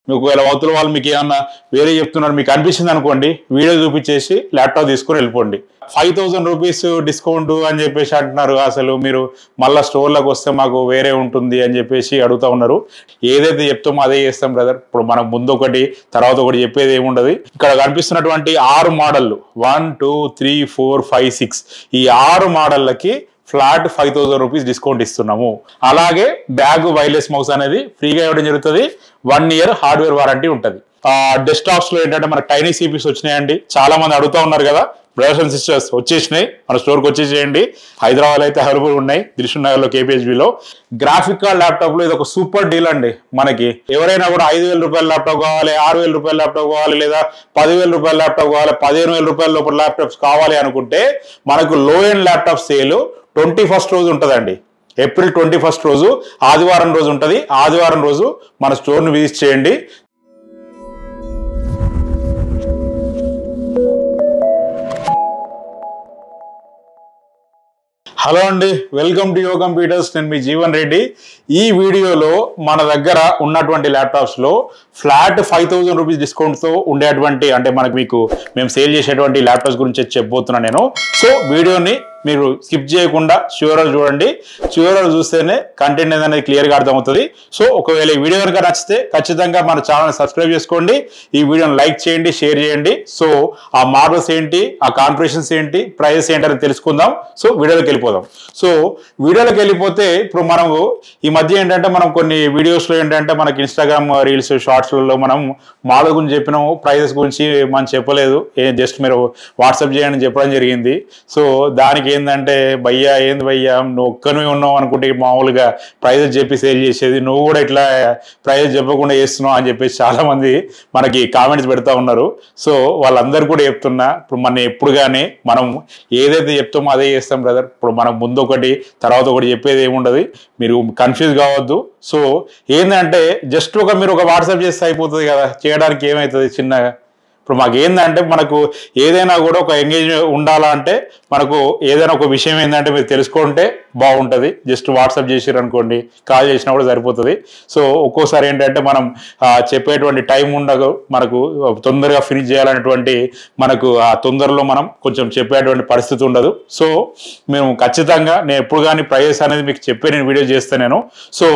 మీకు ఒకవేళ అవతల వాళ్ళు మీకు ఏమన్నా వేరే చెప్తున్నారు మీకు అనిపించింది అనుకోండి, వీడియో చూపించేసి ల్యాప్టాప్ తీసుకొని వెళ్ళిపోండి. 5000 రూపీస్ డిస్కౌంట్ అని చెప్పేసి అంటున్నారు. అసలు మీరు మళ్ళీ స్టోర్లోకి వస్తే మాకు వేరే ఉంటుంది అని చెప్పేసి అడుగుతా ఉన్నారు. ఏదైతే చెప్తామో అదే చేస్తాం బ్రదర్. ఇప్పుడు మనకు ముందు ఒకటి తర్వాత ఒకటి చెప్పేది ఏముండదు. ఇక్కడ కనిపిస్తున్నటువంటి 6 మోడళ్ళు 1 2 3 4 5 6 ఈ 6 మోడళ్ళకి ఫ్లాట్ 5000 రూపీస్ డిస్కౌంట్ ఇస్తున్నాము. అలాగే బ్యాగ్ వైర్లెస్ మౌస్ అనేది ఫ్రీగా ఇవ్వడం జరుగుతుంది. 1 year హార్డ్వేర్ వారంటీ ఉంటుంది. డెస్క్టాప్స్ లో ఏంటంటే మనకు టైనీ సిపిస్ వచ్చినాయండి. చాలా మంది అడుగుతా ఉన్నారు కదా, బ్రదర్స్ అండ్ సిస్టర్స్ వచ్చేసినాయి, మన స్టోర్కి వచ్చేసేయండి. హైదరాబాద్ అయితే అవైలబుల్ ఉన్నాయి, దిల్షుక్ నగర్లో KPHBలో. గ్రాఫిక్ కార్డ్ ల్యాప్టాప్ లో ఇది ఒక సూపర్ డీల్ అండి. మనకి ఎవరైనా కూడా 5000 రూపాయల ల్యాప్టాప్ కావాలి, 6000 రూపాయల ల్యాప్టాప్ కావాలి, లేదా 10000 రూపాయల ల్యాప్టాప్ కావాలి, 15000 రూపాయల లోపల ల్యాప్టాప్స్ కావాలి అనుకుంటే మనకు లో ఎండ్ ల్యాప్టాప్ సేల్ 21st రోజు ఉంటుందండి. ఏప్రిల్ 21st రోజు ఆదివారం రోజు ఉంటుంది. ఆదివారం రోజు మన స్టోర్ని విజిట్ చేయండి. హలో అండి, వెల్కమ్ టు యువ కంప్యూటర్స్. నేను మీ జీవన్ రెడ్డి. ఈ వీడియోలో మన దగ్గర ఉన్నటువంటి ల్యాప్టాప్స్లో ఫ్లాట్ 5000 రూపీస్ డిస్కౌంట్తో ఉండేటువంటి అంటే మీకు మేము సేల్ చేసేటువంటి ల్యాప్టాప్స్ గురించి చెప్పబోతున్నాను నేను. సో వీడియోని మీరు స్కిప్ చేయకుండా చివరగా చూడండి. చివరగా చూస్తేనే కంటెంట్ అనేది క్లియర్గా అర్థమవుతుంది. సో ఒకవేళ ఈ వీడియో కనుక నచ్చితే ఖచ్చితంగా మన ఛానల్ సబ్స్క్రైబ్ చేసుకోండి, ఈ వీడియోని లైక్ చేయండి, షేర్ చేయండి. సో ఆ మోడల్స్ ఏంటి, ఆ కాన్ఫిగరేషన్స్ ఏంటి, ప్రైజెస్ ఏంటి అని తెలుసుకుందాం. సో వీడియోలోకి వెళ్ళిపోదాం. సో వీడియోలోకి వెళ్ళిపోతే ఇప్పుడు మనము ఈ మధ్య ఏంటంటే మనం కొన్ని వీడియోస్లో ఏంటంటే మనకి ఇన్స్టాగ్రామ్ రీల్స్ షార్ట్స్లలో మనం మోడల్ గురించి చెప్పినాము, ప్రైజెస్ గురించి మనం చెప్పలేదు. జస్ట్ మీరు వాట్సాప్ చేయండి చెప్పడం జరిగింది. సో దానికి ఏంటంటే భయ్యా ఏంది భయ్యా నువ్వు ఒక్కనే ఉన్నావు అనుకుంటే మామూలుగా ప్రైజెస్ చెప్పి సేల్ చేసేది, నువ్వు కూడా ఇట్లా ప్రైజెస్ చెప్పకుండా చేస్తున్నావు అని చెప్పేసి చాలా మంది మనకి కామెంట్స్ పెడతా ఉన్నారు. సో వాళ్ళందరూ కూడా చెప్తున్నా, ఇప్పుడు మన ఎప్పుడు కానీ మనం ఏదైతే చెప్తామో అదే చేస్తాం బ్రదర్. ఇప్పుడు మనకు ముందు ఒకటి తర్వాత ఒకటి చెప్పేది ఏముండదు, మీరు కన్ఫ్యూజ్ కావద్దు. సో ఏంటంటే జస్ట్ మీరు ఒక వాట్సాప్ చేస్తే అయిపోతుంది కదా, చేయడానికి ఏమవుతుంది చిన్నగా. ఇప్పుడు మాకు ఏంటంటే మనకు ఏదైనా కూడా ఒక ఎంగేజ్ ఉండాలా అంటే మనకు ఏదైనా ఒక విషయం ఏంటంటే మీరు తెలుసుకుంటే బాగుంటుంది. జస్ట్ వాట్సాప్ చేసారు అనుకోండి, కాల్ చేసినా కూడా సరిపోతుంది. సో ఒక్కోసారి ఏంటంటే మనం చెప్పేటువంటి టైం ఉండదు, మనకు తొందరగా ఫినిష్ చేయాలనేటువంటి మనకు ఆ తొందరలో మనం కొంచెం చెప్పేటువంటి పరిస్థితి ఉండదు. సో మేము ఖచ్చితంగా నేను ఎప్పుడు కానీ ప్రైజెస్ అనేది మీకు చెప్పే నేను వీడియో చేస్తాను నేను. సో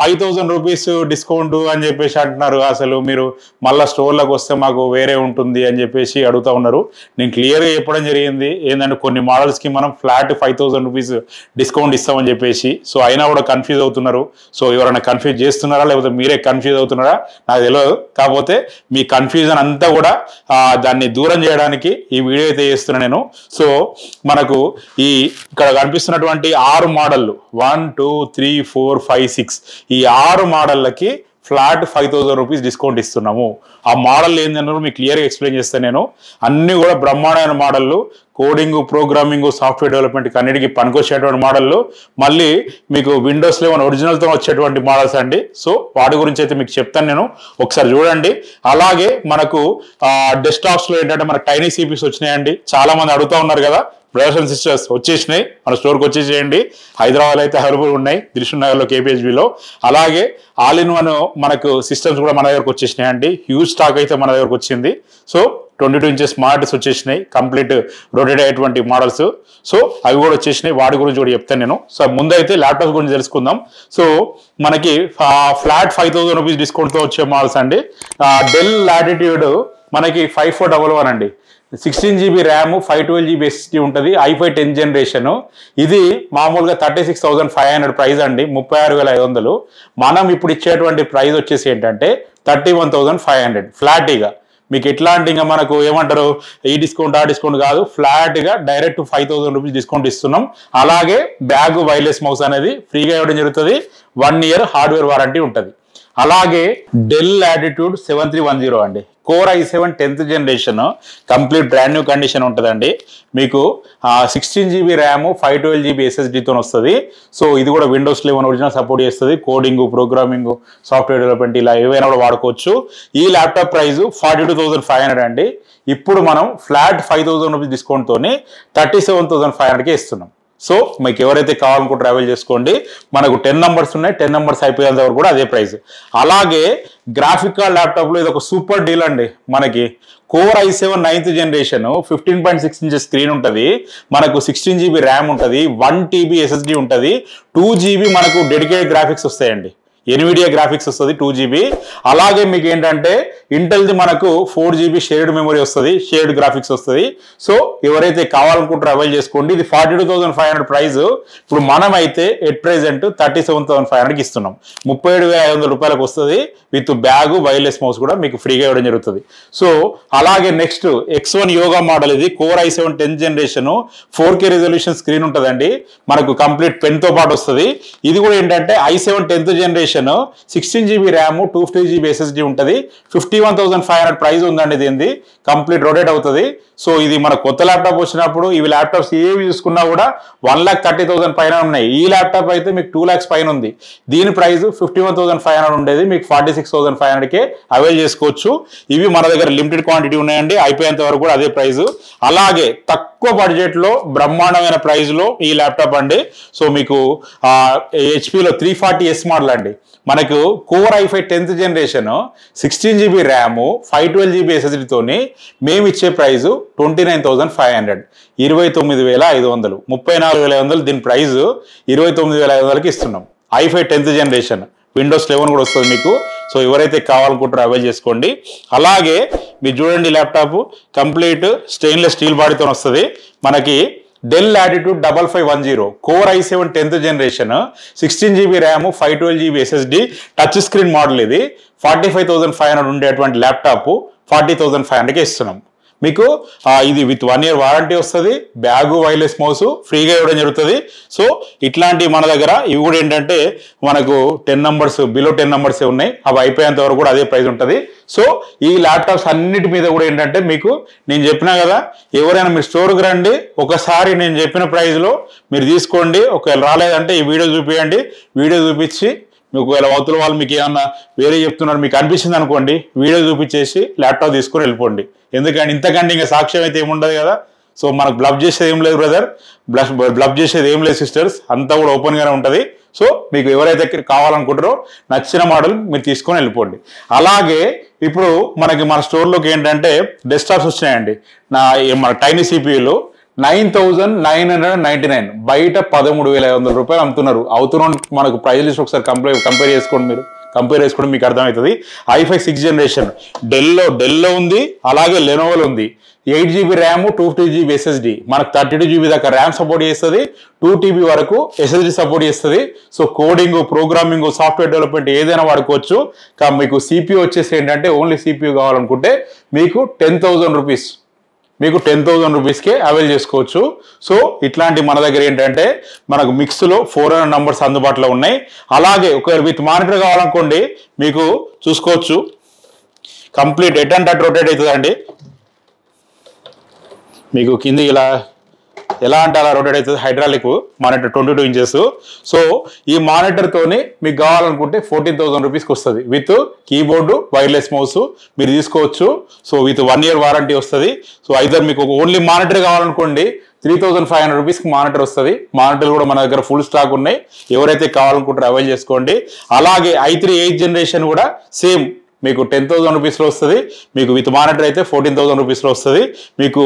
5000 రూపీస్ డిస్కౌంట్ అని చెప్పేసి అంటున్నారు. అసలు మీరు మళ్ళీ స్టోర్లోకి వస్తే మాకు వేరే ఉంటుంది అని చెప్పేసి అడుగుతా ఉన్నారు. నేను క్లియర్గా చెప్పడం జరిగింది ఏంటంటే కొన్ని మోడల్స్కి మనం ఫ్లాట్ 5000 రూపీస్ డిస్కౌంట్ ఇస్తామని చెప్పేసి. సో అయినా కూడా కన్ఫ్యూజ్ అవుతున్నారు. సో ఎవరైనా కన్ఫ్యూజ్ చేస్తున్నారా లేకపోతే మీరే కన్ఫ్యూజ్ అవుతున్నారా నాకు తెలియదు. కాకపోతే మీ కన్ఫ్యూజన్ అంతా కూడా దాన్ని దూరం చేయడానికి ఈ వీడియో అయితే చేస్తున్నాను నేను. సో మనకు ఇక్కడ కనిపిస్తున్నటువంటి 6 మోడళ్ళు 1 2 3 4 5 6 ఈ 6 మోడళ్ళకి ఫ్లాట్ 5000 రూపీస్ డిస్కౌంట్ ఇస్తున్నాము. ఆ మోడల్ ఏంటన్నారు మీకు క్లియర్గా ఎక్స్ప్లెయిన్ చేస్తాను నేను. అన్నీ కూడా బ్రహ్మాండమైన మోడళ్ళు, కోడింగ్, ప్రోగ్రామింగ్, సాఫ్ట్వేర్ డెవలప్మెంట్కి అన్నిటికీ పనికొచ్చేటువంటి మోడళ్ళు, మళ్ళీ మీకు విండోస్ 11 ఒరిజినల్తో వచ్చేటువంటి మోడల్స్ అండి. సో వాటి గురించి అయితే మీకు చెప్తాను నేను, ఒకసారి చూడండి. అలాగే మనకు డెస్క్టాప్స్లో ఏంటంటే మనకు టైనీ సిపిస్ వచ్చినాయండి. చాలా మంది అడుగుతూ ఉన్నారు కదా, బ్రదర్స్ అండ్ సిస్టర్స్ వచ్చేసినాయి, మన స్టోర్కి వచ్చేసేయండి. హైదరాబాద్ అయితే అవైలబుల్ ఉన్నాయి, దిల్షుక్ నగర్లో KPHBలో. అలాగే ఆల్ ఇన్ వన్ మనకు సిస్టమ్స్ కూడా మన దగ్గరకు వచ్చేసినాయి అండి. హ్యూజ్ స్టాక్ అయితే మన దగ్గరకు వచ్చింది. సో 22 inches స్మార్ట్స్ వచ్చేసినాయి, కంప్లీట్ రొటేట్ అయ్యేటువంటి మోడల్స్. సో అవి కూడా వచ్చేసినాయి, వాటి గురించి కూడా చెప్తాను నేను. సో ముందైతే ల్యాప్టాప్స్ గురించి తెలుసుకుందాం. సో మనకి ఫ్లాట్ 5000 రూపీస్ డిస్కౌంట్తో వచ్చే మోడల్స్ అండి. డెల్ లాటిట్యూడ్ మనకి 5411 అండి. 16 GB ర్యామ్, 512 GB SSD ఉంటుంది. i5 10th generation. ఇది మామూలుగా 36,500 ప్రైస్ అండి, 36,500. మనం ఇప్పుడు ఇచ్చేటువంటి ప్రైస్ వచ్చేసి ఏంటంటే 31,500 ఫ్లాట్గా. మీకు ఎట్లాంటి ఇంకా మనకు ఏమంటారు ఈ డిస్కౌంట్ ఆ డిస్కౌంట్ కాదు, ఫ్లాట్గా డైరెక్ట్ 5000 రూపీస్ డిస్కౌంట్ ఇస్తున్నాం. అలాగే బ్యాగ్ వైర్లెస్ మౌస్ అనేది ఫ్రీగా ఇవ్వడం జరుగుతుంది. 1 year హార్డ్వేర్ వారంటీ ఉంటుంది. అలాగే డెల్ లాటిట్యూడ్ 7310 అండి, core i7 10th generation, complete brand new condition ఉంటుందండి. మీకు 16 GB ర్యామ్, 512 GB SSDతో వస్తుంది. సో ఇది కూడా విండోస్ 11 ఒరిజినల్ సపోర్ట్ చేస్తుంది. కోడింగ్, ప్రోగ్రామింగ్, సాఫ్ట్వేర్ డెవలప్మెంట్ ఇలా ఏవైనా కూడా వాడుకోవచ్చు. ఈ ల్యాప్టాప్ ప్రైస్ 42,500 అండి. ఇప్పుడు మనం ఫ్లాట్ 5000 రూపీస్ డిస్కౌంట్తో 37,500కే ఇస్తున్నాం. సో మీకు ఎవరైతే కావాలనుకుంటారో అవైల్ చేసుకోండి. మనకు 10 నంబర్స్ ఉన్నాయి, 10 నంబర్స్ అయిపోయేంత వరకు కూడా అదే ప్రైస్. అలాగే గ్రాఫిక్ కార్డ్ ల్యాప్టాప్లో ఇది ఒక సూపర్ డీల్ అండి. మనకి core i7 9th generation 15.6 inches screen ఉంటుంది, మనకు 16 GB ర్యామ్ ఉంటుంది, 1 TB SSD ఉంటుంది, 2 GB మనకు డెడికేటెడ్ గ్రాఫిక్స్ వస్తాయండి. ఎన్విడియా గ్రాఫిక్స్ వస్తుంది 2 GB. అలాగే మీకు ఏంటంటే ఇంటెల్ది మనకు 4 GB షేర్డ్ మెమరీ వస్తుంది, షేర్డ్ గ్రాఫిక్స్ వస్తుంది. సో ఎవరైతే కావాలనుకుంటారో అవైల్ చేసుకోండి. ఇది 42,500 ప్రైస్. ఇప్పుడు మనమైతే ఎట్ ప్రెజెంట్ 37,500కి ఇస్తున్నాం. 37,500 రూపాయలకు వస్తుంది విత్ బ్యాగ్, వైర్లెస్ మౌస్ కూడా మీకు ఫ్రీగా ఇవ్వడం జరుగుతుంది. సో అలాగే నెక్స్ట్ X1 యోగా మోడల్, ఇది core i7 10th generation 4K resolution screen ఉంటుందండి. మనకు కంప్లీట్ పెన్ తో పాటు వస్తుంది. ఇది కూడా ఏంటంటే i7 10th generation 16 GB RAM, 250 GB SSD ఉంటుంది. 51,500 ప్రైస్ ఉందండి. దీనిది కంప్లీట్ రొటేట్ అవుతుంది. సో ఇది మన కొత్త ల్యాప్టాప్ వచ్చినప్పుడు ఇవి ల్యాప్టాప్స్ ఏవి చూసుకున్నా కూడా 1,30,000 పైన ఉన్నాయి. ఈ ల్యాప్టాప్ అయితే మీకు 2 lakhs పైన ఉంది. దీని ప్రైస్ 51,500 ఉండేది, మీకు 46,500కే అవైల్ చేసుకోవచ్చు. ఇవి మన దగ్గర లిమిటెడ్ క్వాంటిటీ ఉన్నాయండి, అయిపోయేంత వరకు కూడా అదే ప్రైస్. అలాగే తక్కువ బడ్జెట్ లో బ్రహ్మాండమైన ప్రైస్ లో ఈ ల్యాప్టాప్ అండి. సో మీకు హెచ్పిలో 340S మోడల్ అండి. మనకు core i5 10th generation 16 GB RAM, 512 GB SSD తోని మేము ఇచ్చే ప్రైస్ 29,500, 29,500, 34,500. దీని ప్రైస్ 29,500కి ఇస్తున్నాం. i5 10th జనరేషన్, విండోస్ 11 కూడా వస్తుంది మీకు. సో ఎవరైతే కావాలనుకుంటారో అవైల్ చేసుకోండి. అలాగే మీరు చూడండి ల్యాప్టాప్ కంప్లీట్ స్టెయిన్లెస్ స్టీల్ బాడీతో వస్తుంది. మనకి del latitude 5510 core i7 10th generation 16 GB RAM, 512 GB SSD touch screen model. ఇది 45,500 ఉండేటువంటి ల్యాప్టాప్ 40,500కి ఇస్తున్నాం మీకు. ఇది విత్ 1 year వారంటీ వస్తుంది, బ్యాగు, వైర్లెస్ మౌస్ ఫ్రీగా ఇవ్వడం జరుగుతుంది. సో ఇట్లాంటి మన దగ్గర ఇవి కూడా ఏంటంటే మనకు 10 నంబర్స్ బిలో 10 నంబర్సే ఉన్నాయి. అవి అయిపోయేంత వరకు కూడా అదే ప్రైస్ ఉంటుంది. సో ఈ ల్యాప్టాప్స్ అన్నిటి మీద కూడా ఏంటంటే మీకు నేను చెప్పినా కదా, ఎవరైనా మీరు స్టోర్కి రండి, ఒకసారి నేను చెప్పిన ప్రైస్లో మీరు తీసుకోండి. ఒకవేళ రాలేదంటే ఈ వీడియో చూపించండి, వీడియో చూపించి మీకు ఒకవేళ అవతల వాళ్ళు మీకు ఏమన్నా వేరే చెప్తున్నారు మీకు అనిపించింది అనుకోండి, వీడియో చూపించేసి ల్యాప్టాప్ తీసుకొని వెళ్ళిపోండి. ఎందుకంటే ఇంతకంటే ఇంకా సాక్ష్యం అయితే ఏముండదు కదా. సో మనకు బ్లబ్ చేసేది ఏం లేదు బ్రదర్, బ్లబ్ చేసేది ఏం లేదు సిస్టర్స్, అంతా కూడా ఓపెన్గానే ఉంటుంది. సో మీకు ఎవరైతే కావాలనుకుంటారో నచ్చిన మోడల్ మీరు తీసుకొని వెళ్ళిపోండి. అలాగే ఇప్పుడు మన స్టోర్లోకి ఏంటంటే డెస్క్టాప్స్ వచ్చినాయండి. మన టైనీ సిపియూలు 9,999, బయట 13,500 రూపాయలు అమ్ముతున్నారు. మనకు ప్రైస్ లిస్ట్ ఒకసారి కంపేర్ చేసుకోండి. మీరు కంపేర్ చేసుకోవడం మీకు అర్థమవుతుంది. i5 6th జనరేషన్ డెల్లో ఉంది, అలాగే లెనోవోలో ఉంది. 8 GB ర్యామ్, 250 GB SSD, మనకు 32 GB దాకా ర్యామ్ సపోర్ట్ చేస్తుంది, 2 TB వరకు SSD సపోర్ట్ చేస్తుంది. So coding, programming, software development ఏదైనా వాడుకోవచ్చు. మీకు CPU వచ్చేసి ఏంటంటే ఓన్లీ CPU కావాలనుకుంటే మీకు 10,000 రూపీస్, మీకు 10,000 రూపీస్కే అవైల్ చేసుకోవచ్చు. సో ఇట్లాంటి మన దగ్గర ఏంటంటే మనకు మిక్స్లో 400 నంబర్స్ అందుబాటులో ఉన్నాయి. అలాగే ఒకవేళ విత్ మానిటర్ కావాలనుకోండి మీకు చూసుకోవచ్చు, complete at and at rotate అవుతుందండి. మీకు కింది ఇలా ఎలా అంటే అలా రొటేట్ అవుతుంది. Hydraulic monitor 22 inches. సో ఈ మానిటర్తోని మీకు కావాలనుకుంటే 14,000 రూపీస్కి వస్తుంది విత్ కీబోర్డు, వైర్లెస్ మౌస్ మీరు తీసుకోవచ్చు. సో విత్ 1 year వారంటీ వస్తుంది. సో ఐదర్ మీకు ఓన్లీ మానిటర్ కావాలనుకోండి 3,500 రూపీస్కి మానిటర్ వస్తుంది. మానిటర్ కూడా మన దగ్గర ఫుల్ స్టాక్ ఉన్నాయి. ఎవరైతే కావాలనుకుంటారో అవైల్ చేసుకోండి. అలాగే i3 8th జనరేషన్ కూడా సేమ్ మీకు 10,000 రూపీస్లో వస్తుంది. మీకు విత్ మానిటర్ అయితే 14,000 రూపీస్లో వస్తుంది. మీకు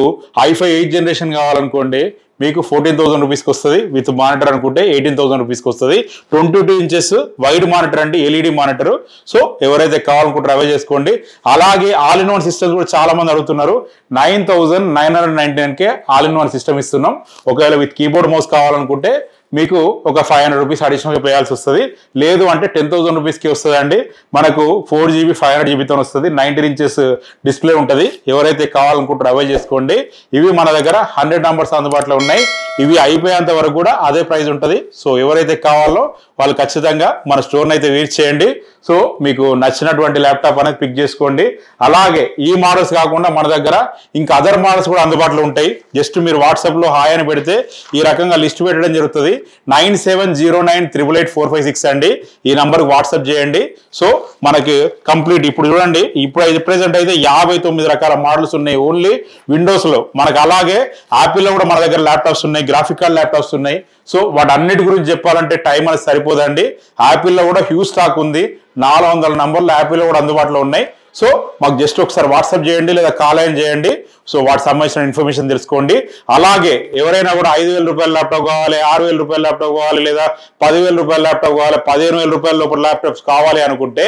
i5 8th జనరేషన్ కావాలనుకోండి మీకు 14,000 రూపీస్కి వస్తుంది. విత్ మానిటర్ అనుకుంటే 18,000 రూపీస్కి వస్తుంది. 22 ఇంచెస్ వైడ్ మానిటర్ అండి, ఎల్ఈడి మానిటర్. సో ఎవరైతే కావాలనుకుంటారో అవైల్ చేసుకోండి. అలాగే ఆల్ ఇన్ వన్ సిస్టమ్స్ కూడా చాలా మంది అడుగుతున్నారు. 9,999కే ఆల్ ఇన్ వన్ సిస్టమ్ ఇస్తున్నాం. ఒకవేళ విత్ కీబోర్డ్ మౌస్ కావాలనుకుంటే మీకు ఒక 500 రూపీస్ అడిషనల్గా పేయాల్సి వస్తుంది. లేదు అంటే 10,000 రూపీస్కి వస్తుంది అండి. మనకు 4 GB 500 GBతో వస్తుంది. 19 ఇంచెస్ డిస్ప్లే ఉంటుంది. ఎవరైతే కావాలనుకుంటారో అవైల్ చేసుకోండి. ఇవి మన దగ్గర 100 నంబర్స్ అందుబాటులో ఉన్నాయి. ఇవి అయిపోయేంత వరకు కూడా అదే ప్రైస్ ఉంటుంది. సో ఎవరైతే కావాలో వాళ్ళు ఖచ్చితంగా మన స్టోర్ని అయితే విజిట్ చేయండి. సో మీకు నచ్చినటువంటి ల్యాప్టాప్ అనేది పిక్ చేసుకోండి. అలాగే ఈ మోడల్స్ కాకుండా మన దగ్గర ఇంకా అదర్ మోడల్స్ కూడా అందుబాటులో ఉంటాయి. జస్ట్ మీరు వాట్సాప్లో హాయ్ అని పెడితే ఈ రకంగా లిస్ట్ పెట్టడం జరుగుతుంది. 9709888456 అండి. ఈ నంబర్కి వాట్సాప్ చేయండి. సో మనకి కంప్లీట్ ఇప్పుడు చూడండి, ఇప్పుడు ప్రెసెంట్ అయితే 59 రకాల మోడల్స్ ఉన్నాయి ఓన్లీ విండోస్లో. మనకు అలాగే యాపిల్లో కూడా మన దగ్గర ల్యాప్టాప్స్ ఉన్నాయి, గ్రాఫిక్ కార్డ్ ల్యాప్టాప్స్ ఉన్నాయి. సో వాటన్నిటి గురించి చెప్పాలంటే టైం అనేది సరిపోదండి. యాపిల్లో కూడా హ్యూజ్ స్టాక్ ఉంది. 400 నంబర్లు యాపిల్లో కూడా అందుబాటులో ఉన్నాయి. సో మాకు జస్ట్ ఒకసారి వాట్సాప్ చేయండి లేదా కాల్ అయిన చేయండి. సో వాటికి సంబంధించిన ఇన్ఫర్మేషన్ తెలుసుకోండి. అలాగే ఎవరైనా కూడా 5,000 రూపాయల ల్యాప్టాప్ కావాలి, 6,000 రూపాయల ల్యాప్టాప్ కావాలి, లేదా 10,000 రూపాయల ల్యాప్టాప్ కావాలి, 15,000 రూపాయల లోపల ల్యాప్టాప్స్ కావాలి అనుకుంటే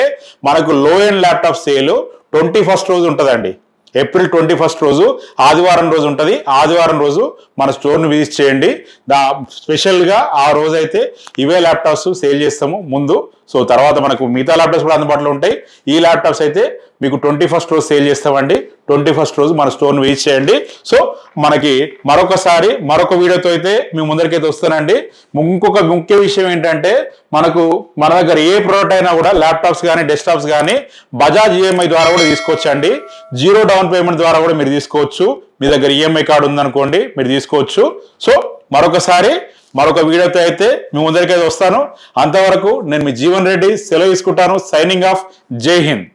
మనకు లో ఎండ్ ల్యాప్టాప్ సేల్ 21st రోజు ఉంటుందండి. ఏప్రిల్ 21st రోజు ఆదివారం రోజు ఉంటుంది. ఆదివారం రోజు మన స్టోర్ని విజిట్ చేయండి. స్పెషల్గా ఆ రోజు అయితే ఇవే ల్యాప్టాప్స్ సేల్ చేస్తాము ముందు. సో తర్వాత మనకు మిగతా ల్యాప్టాప్స్ కూడా అందుబాటులో ఉంటాయి. ఈ ల్యాప్టాప్స్ అయితే మీకు 21st రోజు సేల్ చేస్తామండి. 21st రోజు మన స్టోర్ని విజిట్ చేయండి. సో మనకి మరొకసారి మరొక వీడియోతో అయితే మీ ముందరికైతే వస్తానండి. ఇంకొక ముఖ్య విషయం ఏంటంటే మన దగ్గర ఏ ప్రోడక్ట్ అయినా కూడా ల్యాప్టాప్స్ కానీ డెస్క్టాప్స్ కానీ బజాజ్ ఈఎంఐ ద్వారా కూడా తీసుకోవచ్చండి. 0 డౌన్ పేమెంట్ ద్వారా కూడా మీరు తీసుకోవచ్చు. మీ దగ్గర ఈఎంఐ కార్డు ఉందనుకోండి, మీరు తీసుకోవచ్చు. సో మరొక వీడియోతో అయితే మీ ముందరికైతే వస్తాను. అంతవరకు నేను మీ జీవన్ రెడ్డి సెలవు తీసుకుంటాను. Signing off. జై హింద్.